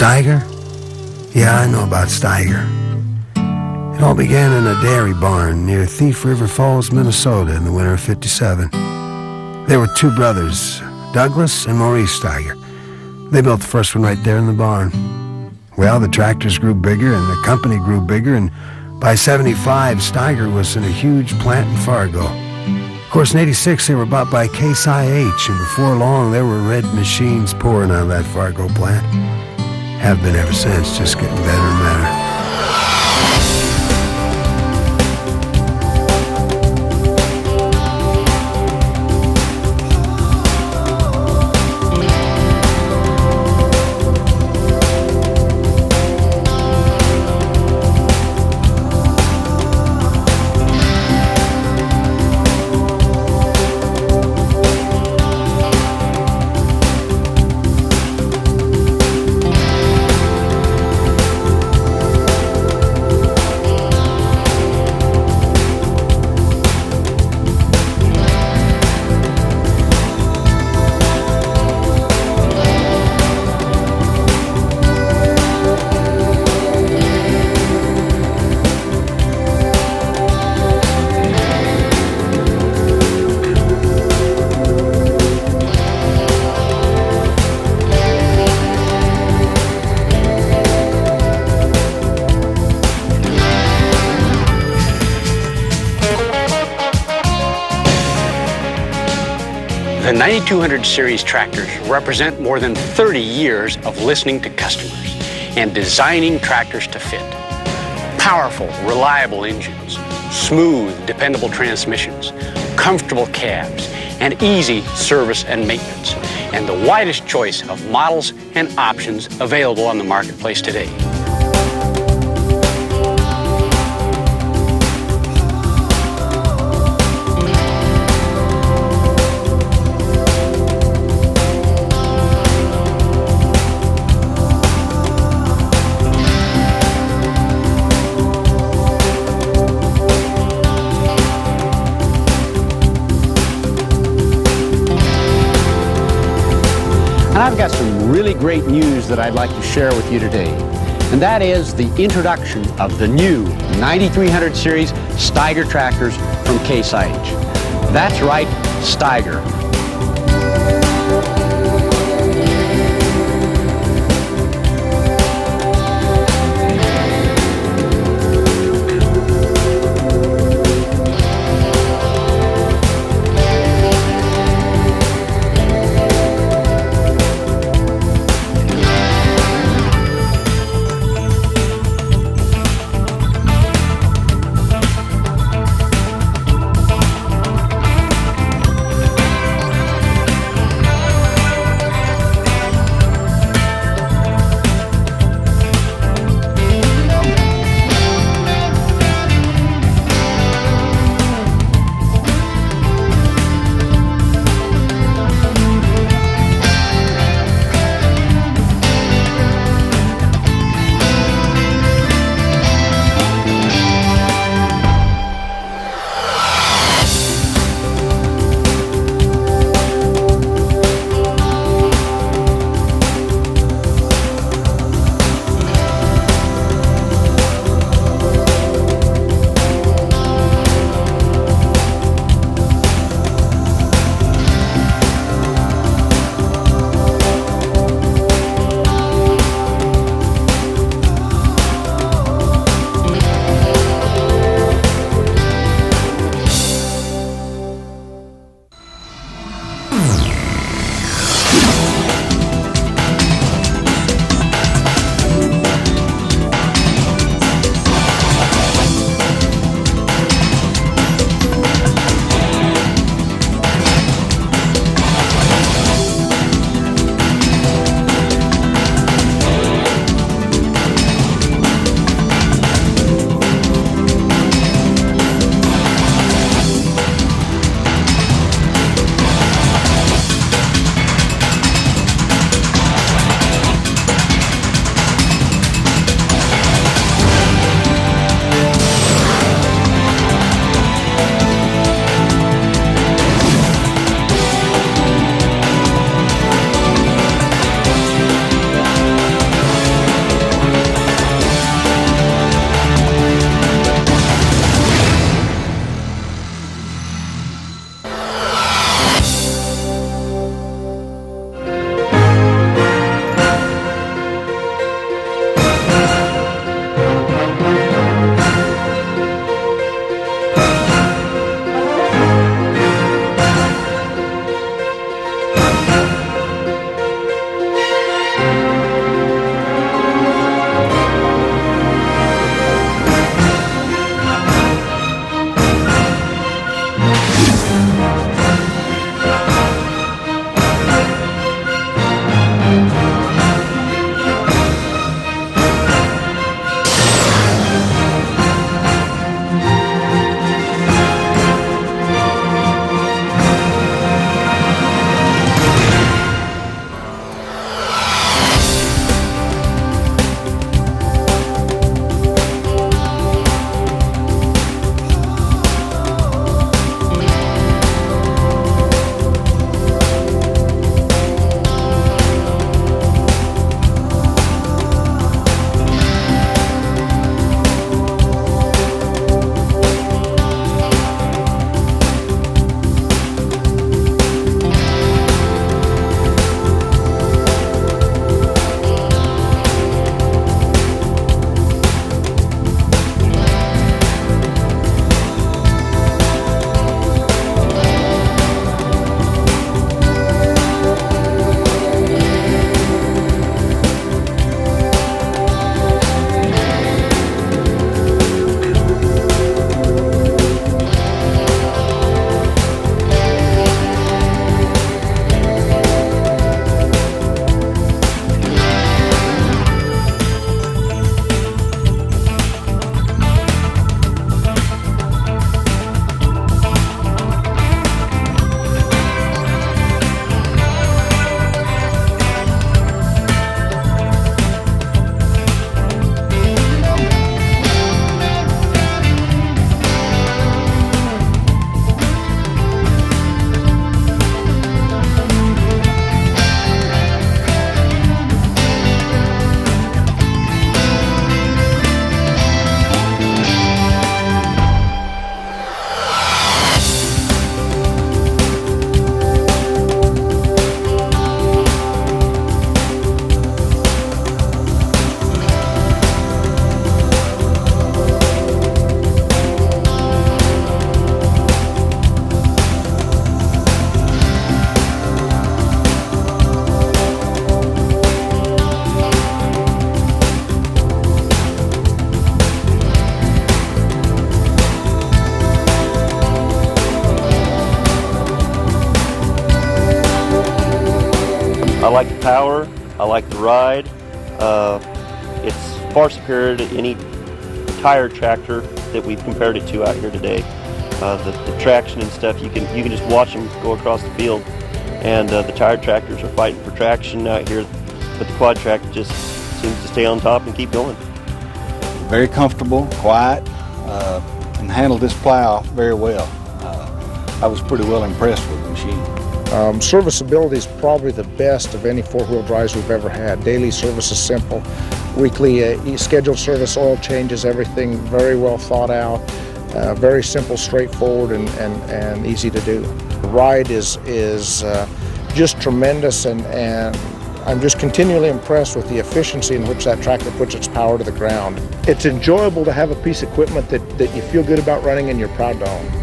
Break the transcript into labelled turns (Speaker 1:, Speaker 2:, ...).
Speaker 1: Steiger? Yeah, I know about Steiger. It all began in a dairy barn near Thief River Falls, Minnesota in the winter of '57. There were two brothers, Douglas and Maurice Steiger. They built the first one right there in the barn. Well, the tractors grew bigger and the company grew bigger, and by '75, Steiger was in a huge plant in Fargo. Of course, in '86, they were bought by Case IH, and before long, there were red machines pouring out of that Fargo plant. Have been ever since, just getting better and better.
Speaker 2: The 9200 series tractors represent more than 30 years of listening to customers and designing tractors to fit. Powerful, reliable engines, smooth, dependable transmissions, comfortable cabs, and easy service and maintenance, and the widest choice of models and options available on the marketplace today. I've got some really great news that I'd like to share with you today, and that is the introduction of the new 9300 series Steiger tractors from Case IH. That's right, Steiger.
Speaker 3: I like the power, I like the ride. It's far superior to any tire tractor that we've compared it to out here today. The traction and stuff, you can just watch them go across the field, and the tire tractors are fighting for traction out here, but the quad tractor just seems to stay on top and keep going.
Speaker 4: Very comfortable, quiet, and handled this plow very well. I was pretty well impressed with the machine.
Speaker 5: Serviceability is probably the best of any four-wheel drives we've ever had. Daily service is simple. Weekly scheduled service, oil changes, everything very well thought out. Very simple, straightforward, and easy to do. The ride is just tremendous, and I'm just continually impressed with the efficiency in which that tractor puts its power to the ground. It's enjoyable to have a piece of equipment that you feel good about running and you're proud to own.